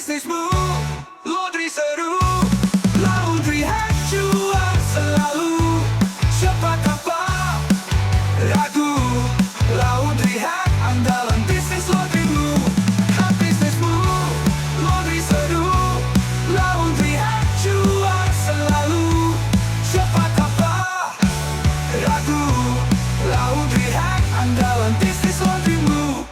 bisnismu, laundry seru, laundry hack cuan selalu. Cepat tanpa ragu, laundry hack andalan bisnis laundrymu. Hack bisnismu, laundry seru, laundry hack cuan selalu. Cepat tanpa ragu, laundry hack andalan bisnis laundrymu.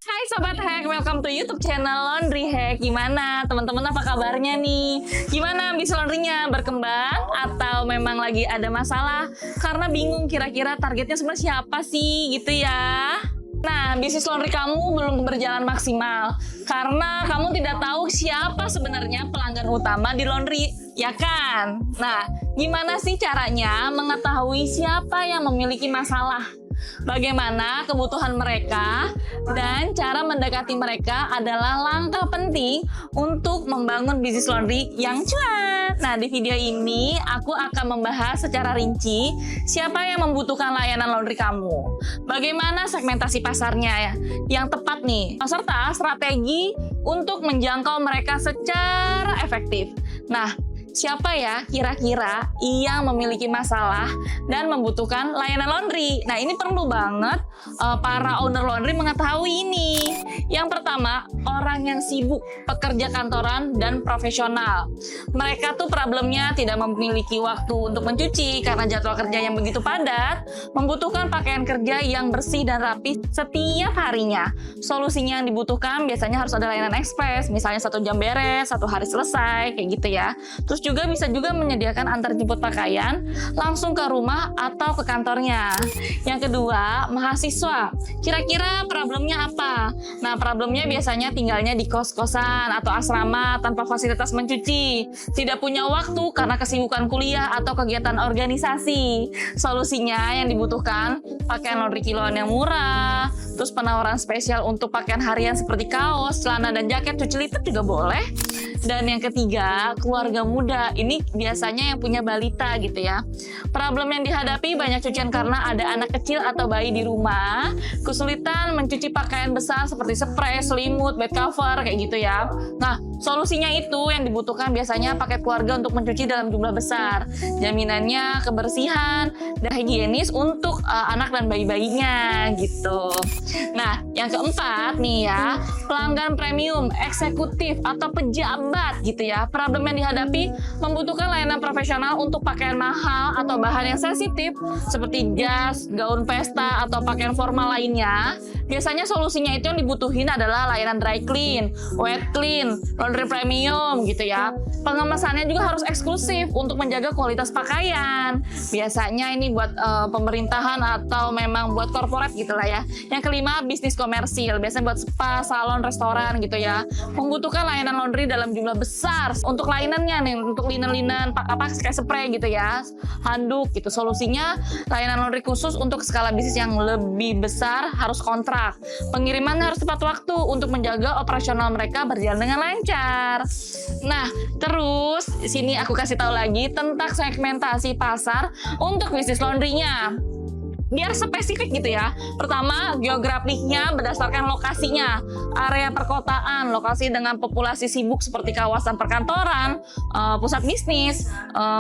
Hai Sobat Hack, welcome to YouTube channel Laundry Hack. Gimana teman-teman, apa kabarnya nih? Gimana bisnis laundrynya, berkembang atau memang lagi ada masalah? Karena bingung kira-kira targetnya sebenarnya siapa sih gitu ya. Nah, bisnis laundry kamu belum berjalan maksimal karena kamu tidak tahu siapa sebenarnya pelanggan utama di laundry, ya kan? Nah, gimana sih caranya mengetahui siapa yang memiliki masalah? Bagaimana kebutuhan mereka dan cara mendekati mereka adalah langkah penting untuk membangun bisnis laundry yang cuan. Nah, di video ini aku akan membahas secara rinci siapa yang membutuhkan layanan laundry kamu, bagaimana segmentasi pasarnya yang tepat nih, serta strategi untuk menjangkau mereka secara efektif. Nah, siapa ya kira-kira yang memiliki masalah dan membutuhkan layanan laundry? Nah, ini perlu banget para owner laundry mengetahui ini. Yang pertama, orang yang sibuk, pekerja kantoran dan profesional. Mereka tuh problemnya tidak memiliki waktu untuk mencuci karena jadwal kerja yang begitu padat, membutuhkan pakaian kerja yang bersih dan rapi setiap harinya. Solusinya yang dibutuhkan biasanya harus ada layanan ekspres, misalnya 1 jam beres, 1 hari selesai, kayak gitu ya. Terus juga bisa menyediakan antar jemput pakaian langsung ke rumah atau ke kantornya. Yang kedua, mahasiswa. Kira-kira problemnya apa? Nah, problemnya biasanya tinggalnya di kos-kosan atau asrama tanpa fasilitas mencuci. Tidak punya waktu karena kesibukan kuliah atau kegiatan organisasi. Solusinya yang dibutuhkan pakaian laundry kiloan yang murah, terus penawaran spesial untuk pakaian harian seperti kaos, celana, dan jaket, cuci lipat juga boleh. Dan yang ketiga, keluarga muda. Ini biasanya yang punya balita gitu ya. Problem yang dihadapi banyak cucian karena ada anak kecil atau bayi di rumah, kesulitan mencuci pakaian besar seperti spray, selimut, bed cover, kayak gitu ya. Nah, solusinya itu yang dibutuhkan biasanya paket keluarga untuk mencuci dalam jumlah besar. Jaminannya kebersihan dan higienis untuk anak dan bayi-bayinya gitu. Nah, yang keempat nih ya, pelanggan premium, eksekutif atau pejabat gitu ya. Problem yang dihadapi membutuhkan layanan profesional untuk pakaian mahal atau bahan yang sensitif seperti jas, gaun pesta atau pakaian formal lainnya. Biasanya solusinya itu yang dibutuhin adalah layanan dry clean, wet clean, laundry premium gitu ya. Pengemesannya juga harus eksklusif untuk menjaga kualitas pakaian. Biasanya ini buat pemerintahan atau memang buat corporate gitu lah ya. Yang kelima, bisnis komersil. Biasanya buat spa, salon, restoran gitu ya. Membutuhkan layanan laundry dalam jumlah besar. Untuk layanannya nih, untuk linen-linen kayak spray gitu ya, handuk gitu. Solusinya layanan laundry khusus untuk skala bisnis yang lebih besar, harus kontrak. Pengirimannya harus tepat waktu untuk menjaga operasional mereka berjalan dengan lancar. Nah, terus di sini aku kasih tahu lagi tentang segmentasi pasar untuk bisnis laundrynya. Biar spesifik gitu ya. Pertama, geografiknya berdasarkan lokasinya. Area perkotaan, lokasi dengan populasi sibuk seperti kawasan perkantoran, pusat bisnis,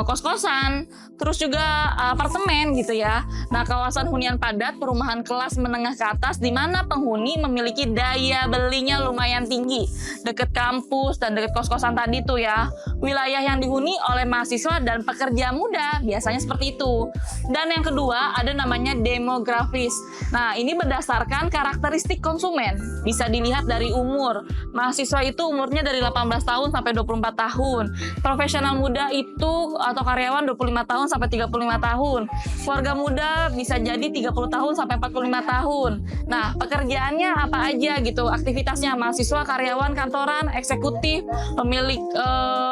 kos-kosan, terus juga apartemen gitu ya. Nah, kawasan hunian padat, perumahan kelas menengah ke atas di mana penghuni memiliki daya belinya lumayan tinggi. Dekat kampus dan dekat kos-kosan tadi tuh ya. Wilayah yang dihuni oleh mahasiswa dan pekerja muda, biasanya seperti itu. Dan yang kedua, ada namanya demografis. Nah, ini berdasarkan karakteristik konsumen. Bisa dilihat dari umur. Mahasiswa itu umurnya dari 18 tahun sampai 24 tahun. Profesional muda itu atau karyawan 25 tahun sampai 35 tahun. Keluarga muda bisa jadi 30 tahun sampai 45 tahun. Nah, pekerjaannya apa aja gitu? Aktivitasnya mahasiswa, karyawan kantoran, eksekutif, pemilik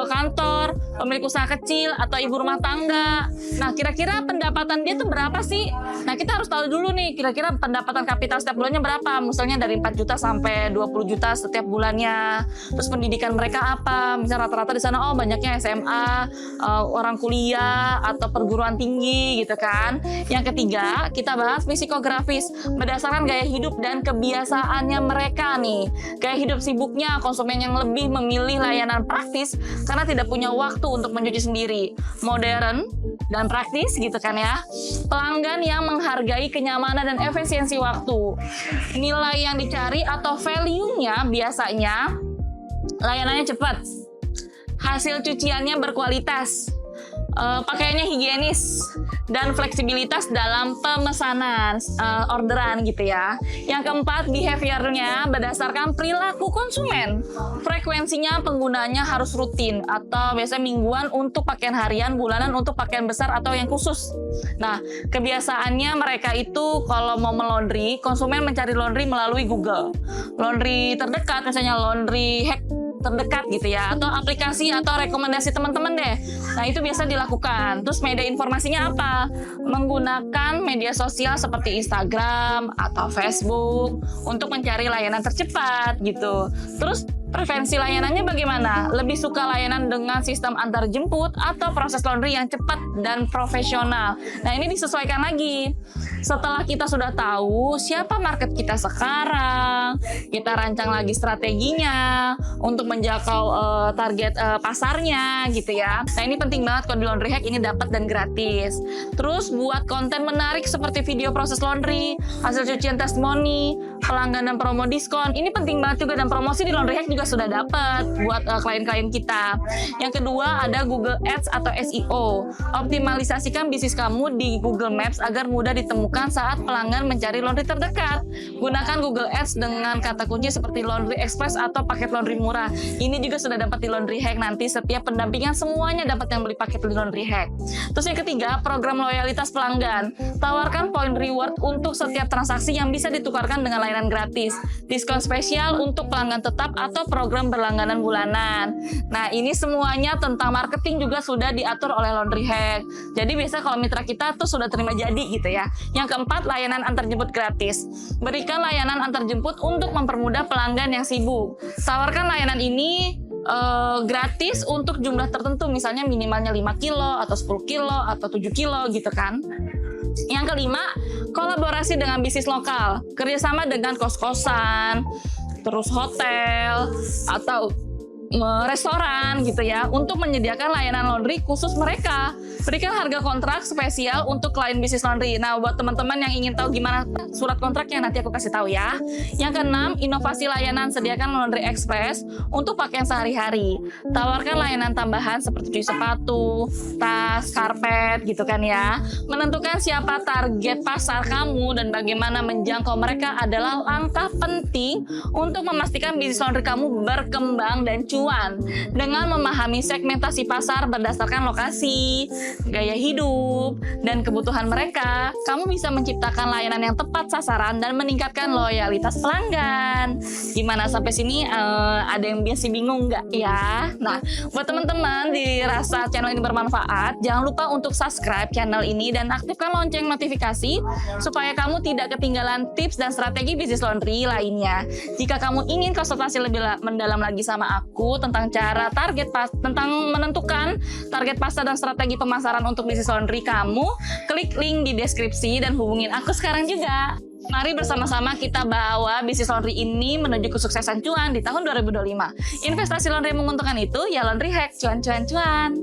kantor, pemilik usaha kecil atau ibu rumah tangga. Nah, kira-kira pendapatan dia tuh berapa sih? Nah, Nah, kita harus tahu dulu nih kira-kira pendapatan kapital setiap bulannya berapa. Misalnya dari 4 juta sampai 20 juta setiap bulannya. Terus pendidikan mereka apa? Misalnya rata-rata di sana banyaknya SMA, orang kuliah atau perguruan tinggi gitu kan. Yang ketiga, kita bahas psikografis berdasarkan gaya hidup dan kebiasaannya mereka nih. Gaya hidup sibuknya, konsumen yang lebih memilih layanan praktis karena tidak punya waktu untuk mencuci sendiri. Modern dan praktis gitu kan ya. Pelanggan yang menghargai kenyamanan dan efisiensi waktu. Nilai yang dicari atau value-nya biasanya layanannya cepat, hasil cuciannya berkualitas, pakaiannya higienis, dan fleksibilitas dalam pemesanan orderan gitu ya. Yang keempat, behaviornya berdasarkan perilaku konsumen. Frekuensinya penggunaannya harus rutin atau biasanya mingguan untuk pakaian harian, bulanan untuk pakaian besar atau yang khusus. Nah, kebiasaannya mereka itu kalau mau melondri, konsumen mencari laundry melalui Google. Laundry terdekat misalnya laundry hack terdekat gitu ya, atau aplikasi atau rekomendasi teman-teman deh. Nah, itu biasa dilakukan. Terus media informasinya apa? Menggunakan media sosial seperti Instagram atau Facebook untuk mencari layanan tercepat gitu. Terus preferensi layanannya bagaimana? Lebih suka layanan dengan sistem antar jemput atau proses laundry yang cepat dan profesional. Nah, ini disesuaikan lagi. Setelah kita sudah tahu siapa market kita sekarang, kita rancang lagi strateginya untuk menjangkau target pasarnya gitu ya. Nah, ini penting banget kalau di Laundry Hack ini dapat dan gratis. Terus buat konten menarik seperti video proses laundry, hasil cucian testimoni, pelanggan dan promo diskon. Ini penting banget juga, dan promosi di Laundry Hack juga sudah dapat buat klien-klien kita. Yang kedua ada Google Ads atau SEO. Optimalisasikan bisnis kamu di Google Maps agar mudah ditemukan saat pelanggan mencari laundry terdekat. Gunakan Google Ads dengan kata kunci seperti Laundry Express atau paket laundry murah. Ini juga sudah dapat di Laundry Hack. Nanti setiap pendampingan semuanya dapat yang beli paket di Laundry Hack. Terus yang ketiga, program loyalitas pelanggan. Tawarkan poin reward untuk setiap transaksi yang bisa ditukarkan dengan layanan gratis. Diskon spesial untuk pelanggan tetap atau program berlangganan bulanan. Nah, ini semuanya tentang marketing juga sudah diatur oleh Laundry Hack. Jadi biasa kalau mitra kita tuh sudah terima jadi gitu ya. Yang keempat, layanan antarjemput gratis. Berikan layanan antarjemput untuk mempermudah pelanggan yang sibuk. Tawarkan layanan ini gratis untuk jumlah tertentu, misalnya minimalnya 5 kilo atau 10 kilo atau 7 kilo gitu kan. Yang kelima, kolaborasi dengan bisnis lokal, kerjasama dengan kos-kosan, terus hotel atau restoran gitu ya, untuk menyediakan layanan laundry khusus mereka. Berikan harga kontrak spesial untuk klien bisnis laundry. Nah, buat teman-teman yang ingin tahu gimana surat kontraknya, nanti aku kasih tahu ya. Yang keenam, inovasi layanan, sediakan Laundry Express untuk pakaian sehari-hari. Tawarkan layanan tambahan seperti cuci sepatu, tas, karpet gitu kan ya. Menentukan siapa target pasar kamu dan bagaimana menjangkau mereka adalah langkah penting untuk memastikan bisnis laundry kamu berkembang dan cuan. Dengan memahami segmentasi pasar berdasarkan lokasi, gaya hidup, dan kebutuhan mereka, kamu bisa menciptakan layanan yang tepat sasaran dan meningkatkan loyalitas pelanggan. Gimana sampai sini ada yang biasa bingung nggak ya? Nah, buat teman-teman dirasa channel ini bermanfaat, jangan lupa untuk subscribe channel ini dan aktifkan lonceng notifikasi supaya kamu tidak ketinggalan tips dan strategi bisnis laundry lainnya. Jika kamu ingin konsultasi lebih mendalam lagi sama aku tentang cara tentang menentukan target pasar dan strategi pemasaran untuk bisnis laundry kamu, klik link di deskripsi dan hubungin aku sekarang juga. Mari bersama-sama kita bawa bisnis laundry ini menuju kesuksesan cuan di tahun 2025. Investasi laundry yang menguntungkan itu ya Laundry Hack, cuan-cuan-cuan.